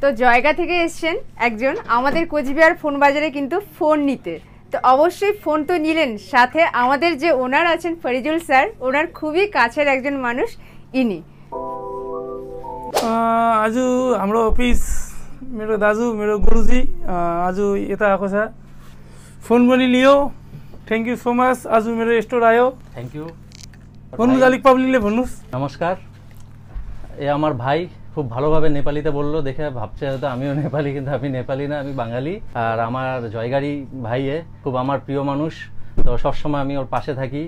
তো জয়গা থেকে এসেছেন একজন আমাদের কোচবিহার ফোন বাজারে কিন্তু ফোন নিতে। তো অবশ্যই ফোন তো নিলেন, সাথে আমাদের যে ওনার আছেন ফরিজুল স্যার, ওনার খুবই কাছের একজন মানুষ ইনি। आज हाम्रो अफिस मेरो दाजु मेरो गुरुजी आज यता आएको छ, फोन पनि लियो। Thank you so much. आज मेरो स्टोर आयो। Thank you. भन्नुहोस् अलिक पब्लिकले भन्नुहोस्। नमस्कार। ए আমার ভাই খুব ভালোভাবে নেপালিতে বললো দেখে ভাবছে হয়তো আমিও নেপালি, কিন্তু আমি নেপালি না, আমি বাঙালি। আর আমার জয়গাড়ি ভাই খুব আমার প্রিয় মানুষ, তো সবসময় আমি ওর পাশে থাকি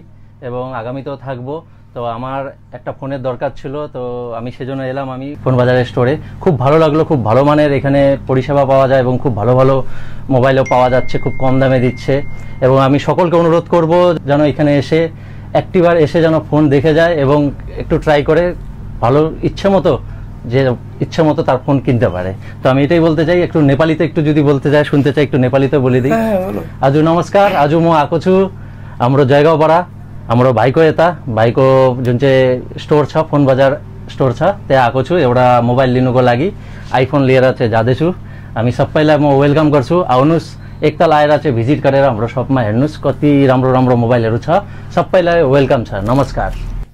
এবং আগামীতেও থাকবো। তো আমার একটা ফোনের দরকার ছিল, তো আমি সেজন্য এলাম আমি ফোন বাজারের স্টোরে। খুব ভালো লাগলো, খুব ভালো মানের এখানে পরিষেবা পাওয়া যায় এবং খুব ভালো ভালো মোবাইলও পাওয়া যাচ্ছে, খুব কম দামে দিচ্ছে। এবং আমি সকলকে অনুরোধ করব যেন এখানে এসে একটিবার এসে যেন ফোন দেখে যায় এবং একটু ট্রাই করে ভালো ইচ্ছে মতো যে ইচ্ছে মতো তার ফোন কিনতে পারে। তো আমি এটাই বলতে চাই, একটু নেপালিতে একটু যদি বলতে চাই, শুনতে চাই, একটু नेपालीতে বলে দিই। आजु नमस्कार। आजु म आएको छु हाम्रो जयगाउँबाट हाम्रो भाइको यता, भाइको जुन चाहिँ स्टोर छ फोन बजार स्टोर छ त्यहाँ आएको छु एउटा मोबाइल लिनुको लागि। आइफोन लिएर चाहिँ जाँदैछु। हामी सबैलाई म वेलकम गर्छु, आउनुहोस् एकताल आएर चाहिँ भिजिट गरेर हाम्रो शपमा हेर्नुहोस्, कति राम्रो राम्रो मोबाइलहरू छ। सबैलाई वेलकम छ। नमस्कार।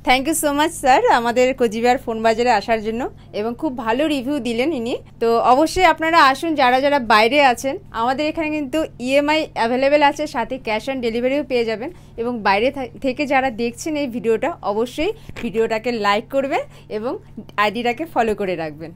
Thank you so much sir আমাদের কোচবিহার ফোন বাজারে আসার জন্য, এবং খুব ভালো রিভিউ দিলেন ইনি। তো অবশ্যই আপনারা আসুন, যারা যারা বাইরে আছেন আমাদের এখানে কিন্তু ইএমআই অ্যাভেলেবেল আছে, সাথে ক্যাশ অন ডেলিভারিও পেয়ে যাবেন। এবং বাইরে থেকে যারা দেখছেন এই ভিডিওটা, অবশ্যই ভিডিওটাকে লাইক করবেন এবং আইডিটাকে ফলো করে রাখবেন।